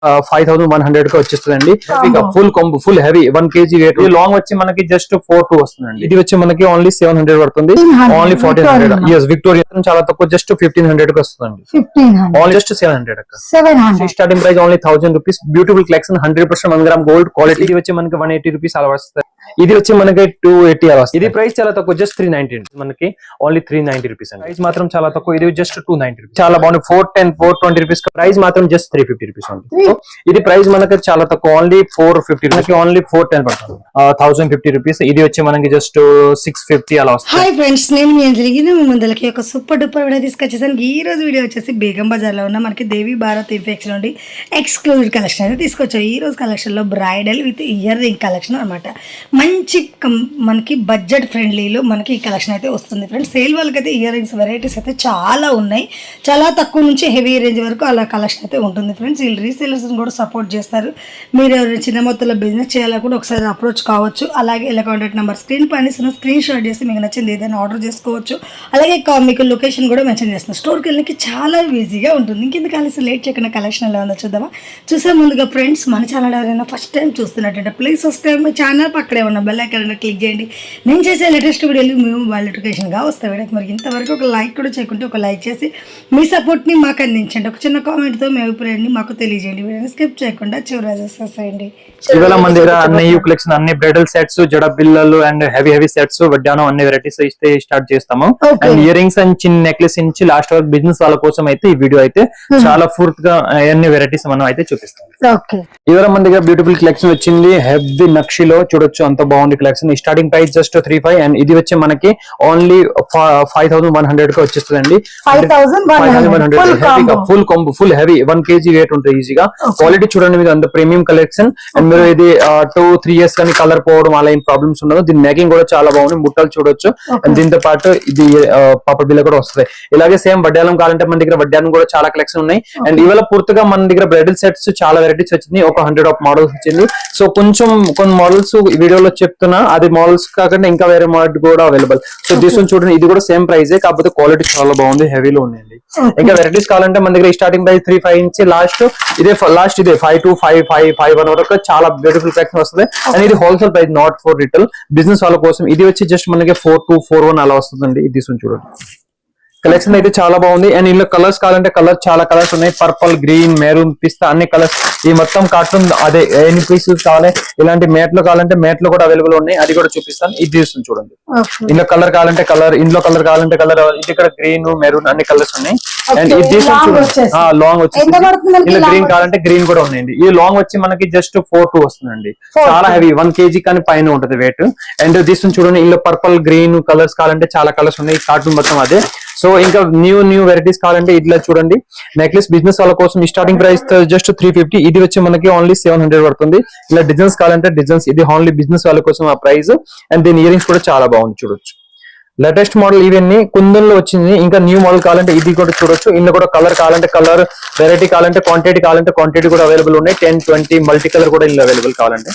5100 కి వచ్చేస్తుందండి. Full combo full heavy 1 kg weight. ఇది లాంగ్ వచ్చి మనకి జస్ట్ 42 వస్తుందండి. ఇది వచ్చి మనకి ఓన్లీ 700 పడుతుంది. ఓన్లీ 1400. yes విక్టోరియా చాలా తక్కువ జస్ట్ 1500 కి వస్తుందండి. ఓన్లీ జస్ట్ 700 అక్క. Starting price only 1000 rupees. Beautiful collection 100% 1 gram gold quality. ఇది వచ్చి మనకి 180 రూపీస్ అలా వస్తుంది. ఇది వచ్చి మనకి 280 అలా వస్తుంది. ఇది ప్రైస్ చాలా తక్కువ జస్ట్ 390 మనకి ఓన్లీ 390 రూపీస్ అండి. ప్రైస్ మాత్రం చాలా తక్కువ. ఇది జస్ట్ 290 రూపీస్. చాలా బాగుంది. 410 420 రూపీస్. ప్రైస్ మాత్రం జస్ట్ 350 రూపీస్ ఉంది. ఇది ప్రైస్ మనకి చాలా తక్కువ ఓన్లీ 450 రూపీస్. ఓన్లీ 410 పడుతుంది. 1050 రూపీస్. ఇది వచ్చి మనకి జస్ట్ 650 అలా వస్తుంది. హాయ్ ఫ్రెండ్స్, నేను మీ అంజలికి ముందలకి ఒక సూపర్ డూపర్ వీడియో తీసుకొచ్చేసాను. ఈ రోజు వీడియో వచ్చేసి బేగం బజార్ లో ఉన్న మనకి దేవి భారత్ ఇన్ఫెక్షన్ నుండి ఎక్స్క్లూజివ్ కలెక్షన్ అయితే తీసుకొచ్చాం. ఈ రోజు కలెక్షన్ లో bridal with ear ring collection అనమాట. మంచి మనకి బడ్జెట్ ఫ్రెండ్లీలో మనకి ఈ కలెక్షన్ అయితే వస్తుంది ఫ్రెండ్స్. సేల్ వాళ్ళకైతే ఇయర్ రింగ్స్ వెరైటీస్ అయితే చాలా ఉన్నాయి. చాలా తక్కువ నుంచి హెవీ రేంజ్ వరకు అలా కలెక్షన్ అయితే ఉంటుంది ఫ్రెండ్స్. వీళ్ళు రీసేలర్స్ కూడా సపోర్ట్ చేస్తారు. మీరు ఎవరైనా చిన్న మొత్తంలో బిజినెస్ చేయాలనుకుంటే ఒకసారి అప్రోచ్ కావచ్చు. అలాగే ఇలా కాంటాక్ట్ నెంబర్ స్క్రీన్ పైన స్క్రీన్ షాట్ చేసి మీకు నచ్చింది ఏదైనా ఆర్డర్ చేసుకోవచ్చు. అలాగే మీకు లొకేషన్ కూడా మెన్షన్ చేస్తున్నాను. స్టోర్కి వెళ్ళడానికి చాలా ఈజీగా ఉంటుంది. ఇంకెందుకు కలిసి లేట్ చేయకుండా కలెక్షన్ ఎలా ఉందో చూద్దామా. చూసే ముందుగా ఫ్రెండ్స్, మన ఛానల్ ఎవరైనా ఫస్ట్ టైం చూస్తున్నట్టు ప్లీజ్ సబ్స్క్రైబ్ మై ఛానల్. పక్కనే ఉన్న బెల్ ఐకాన్ క్లిక్ చేయండి. నేను చేసే లేటెస్ట్ వీడియోలు మీ మొబైల్ నోటిఫికేషన్గా వస్తాయి. వీడియోకి మరి ఇంతవరకు ఒక లైక్ కూడా చేయకుంటే ఒక లైక్ చేసి మీ సపోర్ట్ని మాకు అందించండి. ఒక చిన్న కామెంట్తో మీ అభిప్రాయాన్ని మాకు తెలియజేయండి. వీడియోని స్కిప్ చేయకుండా చివరి చేసేసేయండి. ఇవాళ మన దగ్గర అన్ని కలెక్షన్, అన్ని బ్రైడల్ సెట్స్, జడ బిల్లలు అండ్ హెవీ సెట్స్, వడ్డానం అన్ని వెరైటీస్ ఇస్తే స్టార్ట్ చేస్తాము. అండ్ ఇయర్ రింగ్స్ అండ్ చిన్న నెక్లెస్ నుంచి లాస్ట్ వరకు బిజినెస్ వాళ్ళ కోసం అయితే ఈ వీడియో అయితే చాలా ఫుర్త్ గా అన్ని వెరైటీస్ మనం అయితే చూపిస్తాం. ఇవాళ మన దగ్గర బ్యూటిఫుల్ కలెక్షన్ వచ్చింది. హెవీ నక్షిలో చూడొచ్చు, అంత బాగుంది collection. Starting price just 35 and ఇది వచ్చి మనకి ఓన్లీ 5100 కి వచ్చేస్తుందండి. 5100 full combo full heavy 1 kg weight ఉంటుంది ఈజీగా. క్వాలిటీ చూడండి, మీకు అంత ప్రీమియం కలెక్షన్. అండ్ మీరు ఇది 2-3 years కానీ కలర్ పోవడం అలా ఏం ప్రాబ్లమ్స్ ఉండదు. దీని మేకింగ్ కూడా చాలా బాగుంది. ముట్టలు చూడొచ్చు. అండ్ దీంతో పాటు ఇది పాప బిల్ల కూడా వస్తుంది. ఇలాగే సేమ్ వడ్డానం కావాలంటే మన దగ్గర వడ్డానం కూడా చాలా కలెక్షన్ ఉన్నాయి. అండ్ ఇవాళ పూర్తిగా మన దగ్గర బ్రైడల్ సెట్స్ చాలా వెరైటీస్ వచ్చింది. ఒక 100 ఆఫ్ మోడల్స్ వచ్చింది. సో కొంచెం కొన్ని మోడల్స్ వీడియోలో చెప్తున్నా, అది మోడల్స్ కాకుండా ఇంకా వేరే మోడల్ కూడా అవైలబుల్. సో తీసుకొని చూడండి, ఇది కూడా సేమ్ ప్రైజే, కాకపోతే క్వాలిటీ చాలా బాగుంది, హెవీలో ఉన్నాయండి. ఇంకా వెరైటీస్ కావాలంటే మన దగ్గర స్టార్టింగ్ ప్రైస్ 35 నుంచి లాస్ట్ ఇదే 5 to 5 వరకు చాలా బ్యూటిఫుల్ కలెక్షన్ వస్తుంది. అండ్ ఇది wholesale price, not for retail. Business వాళ్ళ కోసం ఇది వచ్చి జస్ట్ మనకి 4241 అలా వస్తుందండి. ఇది తీసుకొని చూడండి, కలెక్షన్ అయితే చాలా బాగుంది. అండ్ ఇందులో కలర్స్ కావాలంటే చాలా కలర్స్ ఉన్నాయి. పర్పుల్, గ్రీన్, మెరూన్, పిస్తా అన్ని కలర్స్. ఈ మొత్తం కార్టూన్ అదే ఎన్ని పీసెస్ కావాలి, ఇలాంటి మ్యాట్ లో కావాలంటే మ్యాట్ లో కూడా అవైలబుల్ ఉన్నాయి. అది కూడా చూపిస్తాను. ఇది తీసుకుని చూడండి. ఇందులో కలర్ కావాలంటే కలర్, ఇందులో కలర్ కావాలంటే కలర్. ఇది ఇక్కడ గ్రీన్, మెరూన్ అన్ని కలర్స్ ఉన్నాయి. అండ్ ఇది తీసుకుని చూడండి, లాంగ్ వచ్చి ఇందులో గ్రీన్ కావాలంటే గ్రీన్ కూడా ఉన్నాయండి. ఈ లాంగ్ వచ్చి మనకి జస్ట్ 42 వస్తుందండి. చాలా హెవీ 1 kg కానీ పైన ఉంటుంది వెయిట్. అండ్ తీసుకుని చూడండి, ఇందులో పర్పుల్, గ్రీన్ కలర్స్ కావాలంటే చాలా కలర్స్ ఉన్నాయి. కార్టూన్ మొత్తం అదే. సో ఇంకా న్యూ వెరైటీస్ కావాలంటే ఇట్లా చూడండి. నెక్లెస్ బిజినెస్ వాళ్ళ కోసం స్టార్టింగ్ ప్రైస్ జస్ట్ 350. ఇది వచ్చి మనకి ఓన్లీ 700 పడుతుంది. ఇలా డిజైన్స్ కావాలంటే డిజైన్స్, ఇది ఓన్లీ బిజినెస్ వాళ్ళ కోసం ఆ ప్రైస్. అండ్ దీని ఇయర్ రింగ్స్ కూడా చాలా బాగుంది చూడొచ్చు. లేటెస్ట్ మోడల్ ఇవన్నీ కుందన్లో వచ్చింది. ఇంకా న్యూ మోడల్ కావాలంటే ఇది కూడా చూడొచ్చు. ఇందులో కూడా కలర్ కావాలంటే కలర్, వెరైటీ కావాలంటే క్వాంటిటీ కావాలంటే క్వాంటిటీ కూడా అవైలబుల్ ఉన్నాయి. 10, 20 మల్టీ కలర్ కూడా ఇందులో అవైలబుల్ కావాలంటే.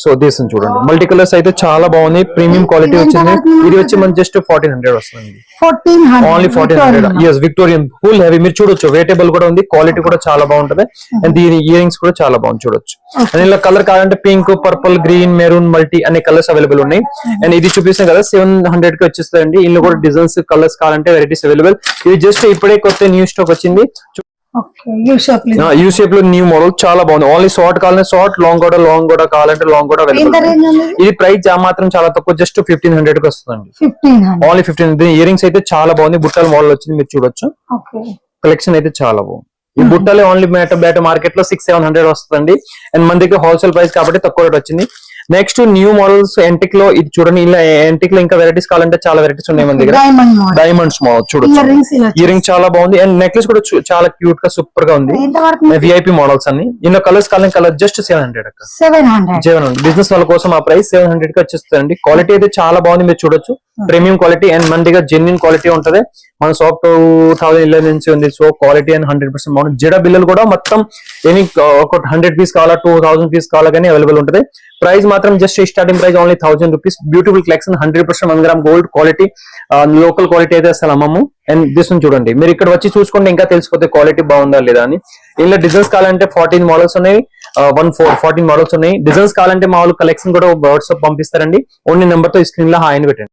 సో దీని చూడండి, మల్టీ కలర్స్ అయితే చాలా బాగుంది, ప్రీమియం క్వాలిటీ వచ్చింది. ఇది వచ్చి మనకి జస్ట్ 1400 వస్తుంది. Only 1400. yes Victorian full heavy. మీరు చూడొచ్చు, వెయిటబుల్ కూడా ఉంది, క్వాలిటీ కూడా చాలా బాగుంటది. అండ్ దీని ఇయర్ రింగ్స్ కూడా చాలా బాగుంది చూడొచ్చు. అండ్ ఇలా కలర్ కావాలంటే pink, purple, green, maroon, multi అనే కలర్స్ అవైలబుల్ ఉన్నాయి. అండ్ ఇది చూపిస్తాం కదా 700 కి వచ్చేస్తాయండి. ఇందులో కూడా డిజైన్స్, కలర్స్ కావాలంటే వెరైటీస్ అవైలబుల్. ఇది జస్ట్ ఇప్పుడే కొత్త న్యూ స్టాక్ వచ్చింది. యూ షేప్ లో న్యూ మోడల్ చాలా బాగుంది. ఓన్లీ షార్ట్ కావాలంటే షార్ట్, లాంగ్ కూడా కావాలంటే లాంగ్ కూడా అవైలబుల్. ఇది ప్రైస్ మాత్రం చాలా తక్కువ, జస్ట్ 1500 కి వస్తుందండి. ఓన్లీ 1500. ఇయర్ రింగ్స్ అయితే చాలా బాగుంది. బుట్టల మోడల్ వచ్చింది, మీరు చూడొచ్చు. కలెక్షన్ అయితే చాలా బాగుంది. ఈ బుట్టలే ఓన్లీ బయట మార్కెట్ లో 600-700 వస్తుందండి. అండ్ మన దగ్గర హోల్సేల్ ప్రైస్ కాబట్టి తక్కువ రేట్ వచ్చింది. నెక్స్ట్ న్యూ మోడల్స్ ఎంటిక్ లో ఇది చూడండి. ఇలా ఎంటిక్ లో ఇంకా వెరైటీస్ కావాలంటే చాలా వెరైటీస్ ఉన్నాయి మన దగ్గర. డైమండ్స్ మోడల్ చూడొచ్చు. ఇయర్ రింగ్ చాలా బాగుంది. అండ్ నెక్లెస్ కూడా చాలా క్యూట్ గా సూపర్ గా ఉంది. విఐపి మోడల్స్ అన్ని. ఇందులో కలర్స్ కావాలంటే కలర్ జస్ట్ 700. బిజినెస్ వాళ్ళ కోసం ఆ ప్రైస్ 700 కి వచ్చేస్తుంది. క్వాలిటీ అయితే చాలా బాగుంది, మీరు చూడొచ్చు. Premium quality. అండ్ మన దగ్గర జెన్యున్ క్వాలిటీ ఉంటది. మన షాప్ 2011 నుంచి ఉంది. సో క్వాలిటీ అండ్ 100% బాగుంది. జడ బిల్లలు కూడా మొత్తం ఎనీ ఒక 100 పీస్ కావాలా 2000 పీస్ కావాలా కానీ అవైలబుల్ ఉంటుంది. ప్రైస్ మాత్రం just starting price only 1000 rupees. Beautiful collection 100% 1 gram gold quality, local quality అయితే అసలు అమ్మము. అండ్ దిస్ చూడండి, మీరు ఇక్కడ వచ్చి చూసుకుంటే ఇంకా తెలిసిపోతే క్వాలిటీ బాగుందా లేదా అని. ఇలా డిజైన్స్ కావాలంటే 14 మోడల్స్ ఉన్నాయి, 14 మోడల్స్ ఉన్నాయి. డిజైన్స్ కావాలంటే మా వాళ్ళు కలెక్షన్ కూడా వాట్సాప్ పంపిస్తారండి. ఓన్లీ నెంబర్ తో స్క్రీన్ లో హాయ్ అని పెట్టండి.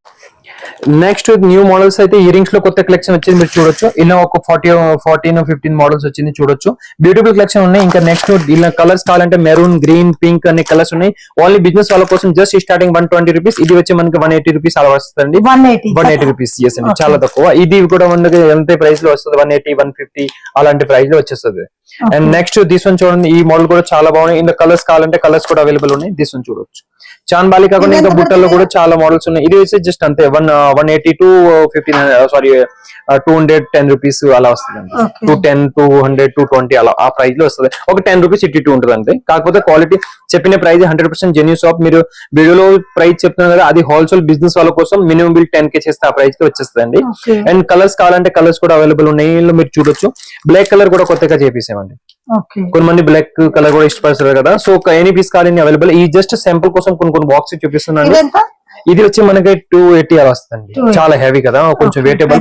నెక్స్ట్ న్యూ మోడల్స్ అయితే ఇయరింగ్స్ లో కొత్త కలెక్షన్ వచ్చింది, మీరు చూడొచ్చు. ఇలా ఒక 14-15 మోడల్స్ వచ్చింది, చూడొచ్చు. బ్యూటిఫుల్ కలెక్షన్ ఉన్నాయి. ఇంకా నెక్స్ట్ ఇలా కలర్స్ కావాలంటే మెరూన్, గ్రీన్, పింక్ అనే కలర్స్ ఉన్నాయి. ఓన్లీ బిజినెస్ వాళ్ళ కోసం జస్ట్ స్టార్టింగ్ 120 రూపీస్. ఇది వచ్చి మనకి 180 రూపీస్ అలా వస్తుంది. 180 రూపీస్ ఎస్ అండి, చాలా తక్కువ. ఇది కూడా మనకి ఎంత ప్రైస్ లో వస్తుంది, 180, 150 అలాంటి ప్రైస్ లో వచ్చేస్తుంది. అండ్ నెక్స్ట్ దిస్ వన్ చూడండి, ఈ మోడల్ కూడా చాలా బాగున్నాయి. ఇంకా కలర్స్ కావాలంటే కలర్స్ కూడా అవైలబుల్ ఉన్నాయి. దిస్ వన్ చూడొచ్చు. చాన్ బాలి కాకుండా ఇంకా బుట్టల్లో కూడా చాలా మోడల్స్ ఉన్నాయి. ఇది వచ్చి జస్ట్ అంతే 180 to 210 రూపీస్ అలా వస్తుంది. 210, 200, 220 అలా ఆ ప్రైస్ లో వస్తుంది. ఒక 10 రూపీస్ ఇటు ఉంటుంది అంతే. కాకపోతే క్వాలిటీ చెప్పిన ప్రైస్ 100% జెన్యూన్ షాప్. మీరు వీడియోలో ప్రైస్ చెప్తున్నారు కదా, అది హోల్సేల్ బిజినెస్ వాళ్ళ కోసం మినిమం బిల్ 10K చేస్తే ఆ ప్రైస్ కి వచ్చేస్తుంది. అండ్ కలర్స్ కావాలంటే కలర్స్ కూడా అవైలబుల్ ఉన్నాయి. మీరు చూడొచ్చు. బ్లాక్ కలర్ కూడా కొత్తగా చేపిసామండి. కొంతమంది బ్లాక్ కలర్ కూడా ఇష్టపడతారు కదా. సో ఎనీ పీస్ కావాలి అవైలబుల్. ఈ జస్ట్ శాంపుల్ కోసం కొన్ని బాక్స్ చూపిస్తున్నాను. ఇది వచ్చి మనకి 280 అలా వస్తుంది. చాలా హెవీ కదా, కొంచెం వెయిటబుల్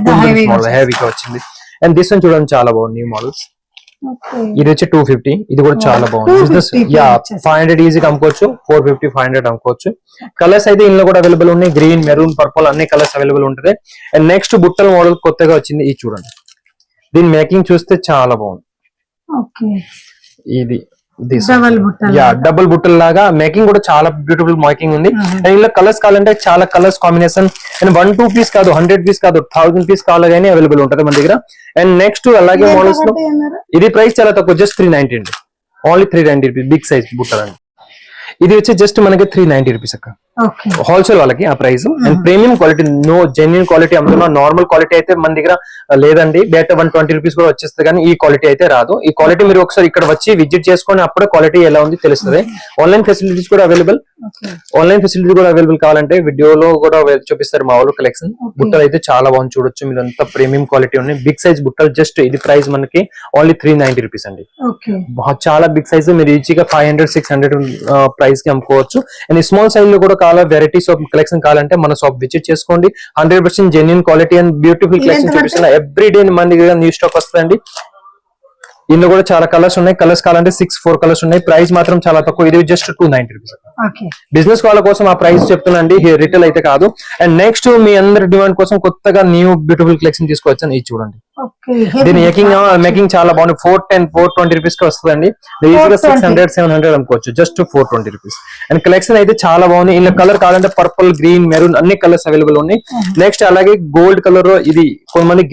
మోడల్ హెవీగా వచ్చింది. అండ్ దిస్ వన్ చూడండి, చాలా బాగుంది న్యూ మోడల్స్. ఇది వచ్చి 250. ఇది కూడా చాలా బాగుంది. బిజినెస్ 500 ఈజీగా అమ్ముకోవచ్చు, 450, 500 అమ్ముకోవచ్చు. కలర్స్ అయితే ఇందులో కూడా అవైలబుల్ ఉన్నాయి. గ్రీన్, మెరూన్, పర్పుల్ అన్ని కలర్స్ అవైలబుల్ ఉంటుంది. అండ్ నెక్స్ట్ బుట్టల మోడల్ కొత్తగా వచ్చింది, ఇది చూడండి. దీని మేకింగ్ చూస్తే చాలా బాగుంది. ఇది డబుల్ బుట్టల్ లాగా మేకింగ్ కూడా చాలా బ్యూటిఫుల్ మేకింగ్ ఉంది. అండ్ ఇలా కలర్స్ కావాలంటే చాలా కలర్స్ కాంబినేషన్. అండ్ 1-2 పీస్ కాదు, 100 పీస్ కాదు, 1000 పీస్ కావాలి కానీ అవైలబుల్ ఉంటుంది మన దగ్గర. అండ్ నెక్స్ట్ అలాగే మోడల్స్ లో ఇది ప్రైస్ చాలా తక్కువ, జస్ట్ 390 అండి. ఓన్లీ 390 రూపీస్ బిగ్ సైజ్ బుట్టలు అండి. ఇది వచ్చి జస్ట్ మనకి 390 రూపీస్ అక్క, హోల్సేల్ వాళ్ళకి ఆ price. And premium quality, no genuine quality అమ్ముతున్నా. నార్మల్ క్వాలిటీ అయితే మన దగ్గర లేదండి. బయట 120 రూపీస్ కూడా వచ్చేస్తుంది, కానీ ఈ క్వాలిటీ అయితే రాదు. ఈ క్వాలిటీ మీరు ఒకసారి ఇక్కడ వచ్చి విజిట్ చేసుకొని అప్పుడే క్వాలిటీ ఎలా ఉంది తెలుస్తుంది. ఆన్లైన్ ఫెసిలిటీస్ కూడా అవైలబుల్. కావాలంటే వీడియోలో కూడా చూపిస్తారు మా వాళ్ళు కలెక్షన్. బుట్టలు అయితే చాలా బాగుంది, చూడొచ్చు. మీరు అంతా ప్రీమియం క్వాలిటీ ఉన్నాయి. బిగ్ సైజ్ బుట్టలు జస్ట్ ఇది ప్రైస్ మనకి ఓన్లీ 390 రూపీస్ అండి. చాలా బిగ్ సైజ్, మీరు ఈజీగా 500, 600 ప్రైస్ కి అమ్ముకోవచ్చు. అండ్ స్మాల్ సైజ్ లో కూడా కావాలా, వెరైటీస్ ఆఫ్ కలెక్షన్ కావాలంటే మన షాప్ విజిట్ చేసుకోండి. 100% genuine quality and beautiful collection చూపిస్తున్నా. ఎవ్రీ డే మన దగ్గర న్యూ స్టాక్ వస్తుందండి. ఇందులో కూడా చాలా కలర్స్ ఉన్నాయి. కలర్స్ కావాలంటే 4 కలర్స్ ఉన్నాయి. ప్రైస్ మాత్రం చాలా తక్కువ. ఇది జస్ట్ 290 రూపీస్. బిజినెస్ వాళ్ళ కోసం ఆ ప్రైస్ చెప్తున్నాండి, రిటైల్ అయితే కాదు. అండ్ నెక్స్ట్ మీ అందరి డిమాండ్ కోసం కొత్తగా న్యూ బ్యూటిఫుల్ కలెక్షన్ తీసుకొచ్చాను. ఇది చూడండి. దీని మేకింగ్ చాలా బాగుంది. 410, 420 రూపీస్ కి వస్తుందండి. ఈజీగా 600, 700 అనుకోవచ్చు, జస్ట్ 420 రూపీస్. అండ్ కలెక్షన్ అయితే చాలా బాగుంది. ఇలా కలర్ కావాలంటే పర్పుల్, గ్రీన్, మెరూన్ అన్ని కలర్స్ అవైలబుల్ ఉన్నాయి. నెక్స్ట్ అలాగే గోల్డ్ కలర్, ఇది కొంతమంది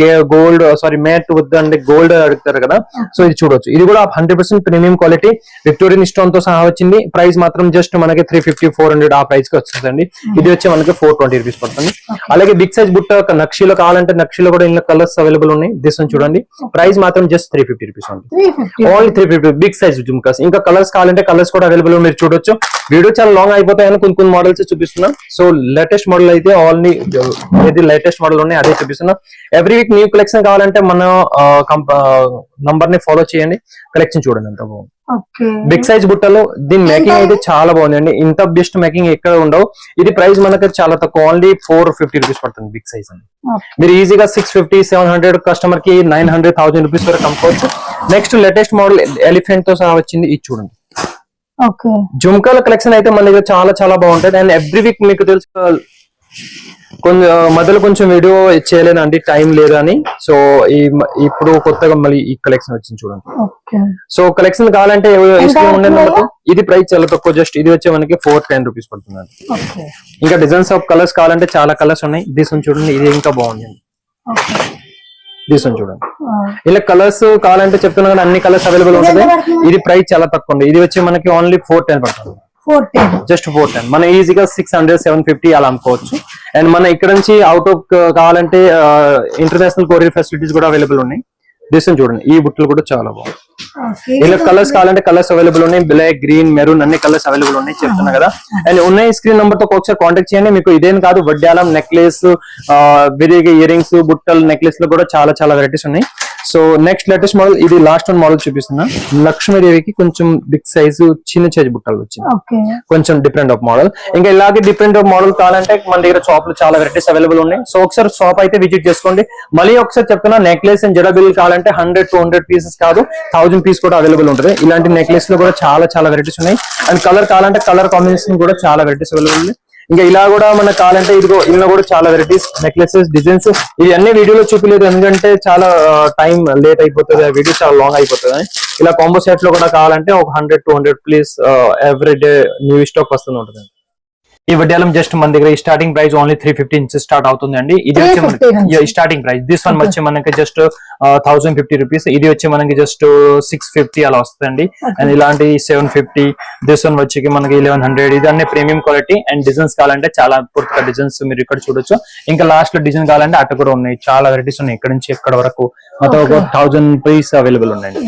మ్యాట్ వద్దండి గోల్డ్ అడుగుతారు కదా. సో ఇది చూడొచ్చు. ఇది కూడా 100% ప్రీమియం క్వాలిటీ, విక్టోరియన్ స్టోన్ తో సహా వచ్చింది. ప్రైస్ మాత్రం జస్ట్ మనకి 350, 400 ఆ ప్రైస్ కి వస్తుందండి. ఇది వచ్చి మనకి 420 రూపీస్ పడుతుంది. అలాగే బిగ్ సైజ్ బుట్ట నక్షీలో కావాలంటే నక్షీలో కూడా ఇలా కలర్స్ అవైలబుల్ ఉన్నాయి. దిస్ వన్ చూడండి. ప్రైస్ మాత్రం జస్ట్ 350 రూపీస్ ఉంది. Only 350 big size jhumkas. ఇంకా కలర్స్ కావాలంటే కలర్స్ కూడా అవైలబుల్ మీరు చూడొచ్చు. వీడియో చాలా లాంగ్ అయిపోతాయని కొన్ని మోడల్స్ చూపిస్తున్నాం. సో లేటెస్ట్ మోడల్ అయితే ఓన్లీ ఏది లేటెస్ట్ మోడల్ ఉన్నాయి అదే చూపిస్తున్నాం. ఎవ్రీ వీక్ న్యూ కలెక్షన్ కావాలంటే మన నంబర్ ని ఫాలో చేయండి. కలెక్షన్ చూడండి ఎంత బాగుంది. బిగ్ సైజ్ బుట్టలో దీని మేకింగ్ అయితే చాలా బాగుంది అండి. ఇంత బెస్ట్ మేకింగ్ ఎక్కడ ఉండవు. ఇది ప్రైస్ మనకి చాలా తక్కువ, ఓన్లీ 450 రూపీస్ పడుతుంది బిగ్ సైజ్ అండి. మీరు ఈజీగా 650, 700 కస్టమర్ కి 900, 1000 రూపీస్ వరకు అమ్ముకోవచ్చు. నెక్స్ట్ లేటెస్ట్ మోడల్ ఎలిఫెంట్ తో సహా వచ్చింది. ఇది చూడండి. జుమ్కాల కలెక్షన్ అయితే మన దగ్గర చాలా చాలా బాగుంటది. అండ్ ఎవ్రీ వీక్ మీకు తెలుసు మొదలు కొంచెం వీడియో చేయలేనండి, టైం లేదని. సో ఇప్పుడు కొత్తగా మళ్ళీ ఈ కలెక్షన్ వచ్చింది చూడండి. సో కలెక్షన్ కావాలంటే ఇది ప్రైస్ చాలా తక్కువ, జస్ట్ ఇది వచ్చే మనకి 410 రూపీస్ పడుతుంది. ఇంకా డిజైన్స్ ఆఫ్ కలర్స్ కావాలంటే చాలా కలర్స్ ఉన్నాయి. దీని చూడండి, ఇది ఇంకా బాగుంది. దీని చూడండి. ఇలా కలర్స్ కావాలంటే చెప్తున్నా కానీ అన్ని కలర్స్ అవైలబుల్ ఉంటుంది. ఇది ప్రైస్ చాలా తక్కువ ఉంది. ఇది వచ్చి మనకి ఓన్లీ 410 పడుతుంది. జస్ట్ 410. మన ఈజీగా 600, 750 అలా అమ్ముకోవచ్చు. అండ్ మన ఇక్కడ నుంచి అవుట్ ఆఫ్ కావాలంటే ఇంటర్నేషనల్ కొరియర్ ఫెసిలిటీస్ కూడా అవైలబుల్ ఉన్నాయి. డిజైన్ చూడండి, ఈ బుట్టలు కూడా చాలా బాగుంది. ఇలా కలర్స్ కావాలంటే కలర్స్ అవైలబుల్ ఉన్నాయి, బ్లాక్, గ్రీన్, మెరూన్ అన్ని కలర్స్ అవైలబుల్ ఉన్నాయి చెప్తున్నా కదా. అండ్ ఉన్నాయి స్క్రీన్ నెంబర్ తో ఒకసారి కాంటాక్ట్ చేయండి. మీకు ఇదేం కాదు, వడ్డాలం, నెక్లెస్, విరిగి ఇయర్ రింగ్స్, బుట్టలు, నెక్లెస్ లో కూడా చాలా చాలా వెరైటీస్ ఉన్నాయి. సో నెక్స్ట్ లేటెస్ట్ మోడల్, ఇది లాస్ట్ వన్ మోడల్ చూపిస్తున్నా. లక్ష్మీదేవికి కొంచెం బిగ్ సైజు చిన్న సైజ్ బుట్టలు వచ్చింది, కొంచెం డిఫరెంట్ ఆఫ్ మోడల్. ఇంకా ఇలాగే డిఫరెంట్ ఆఫ్ మోడల్ కావాలంటే మన దగ్గర షాప్ లో చాలా వెరైటీస్ అవైలబుల్ ఉన్నాయి. సో ఒకసారి షాప్ అయితే విజిట్ చేసుకోండి. మళ్ళీ ఒకసారి చెప్తున్నా, నెక్లెస్ అండ్ జడ బిల్ కావాలంటే 100-200 పీసెస్ కాదు, 1000 పీస్ కూడా అవైలబుల్ ఉంటుంది. ఇలాంటి నెక్లెస్ లో కూడా చాలా చాలా వెరైటీస్ ఉన్నాయి. అండ్ కలర్ కావాలంటే కలర్ కాంబినేషన్ కూడా చాలా వెరైటీస్ అవైలబుల్ ఉంది. ఇంకా ఇలా కూడా మనకు కావాలంటే ఇదిగో ఇలా కూడా చాలా వెరైటీస్, నెక్లెసెస్, డిజైన్స్. ఇవి అన్ని వీడియోలో చూపించలేదు ఎందుకంటే చాలా టైం లేట్ అయిపోతుంది, ఆ వీడియో చాలా లాంగ్ అయిపోతుంది. ఇలా కాంబో సెట్ లో కూడా కావాలంటే ఒక 100-200 please every day new stock వస్తూ ఉంటుంది. ఈ వడ్డాలం జస్ట్ మన దగ్గర స్టార్టింగ్ ప్రైస్ ఓన్లీ 350 నుంచి స్టార్ట్ అవుతుంది అండి. ఇది వచ్చి మనకి స్టార్టింగ్ ప్రైస్. దిస్ వన్ వచ్చి మనకి జస్ట్ 1050 రూపీస్. ఇది వచ్చి మనకి జస్ట్ 650 అలా వస్తుంది. అండ్ ఇలాంటి 750. దిస్ వన్ వచ్చి మనకి 1100. ఇది అన్ని ప్రీమియం క్వాలిటీ. అండ్ డిజైన్స్ కావాలంటే చాలా పూర్తిగా డిజైన్స్ మీరు ఇక్కడ చూడొచ్చు. ఇంకా లాస్ట్ లో డిజైన్ కావాలంటే అటు కూడా ఉన్నాయి, చాలా వెరైటీస్ ఉన్నాయి. ఇక్కడ నుంచి ఎక్కడ వరకు మొత్తం ఒక 1000 పీస్ అవైలబుల్ ఉన్నాయండి.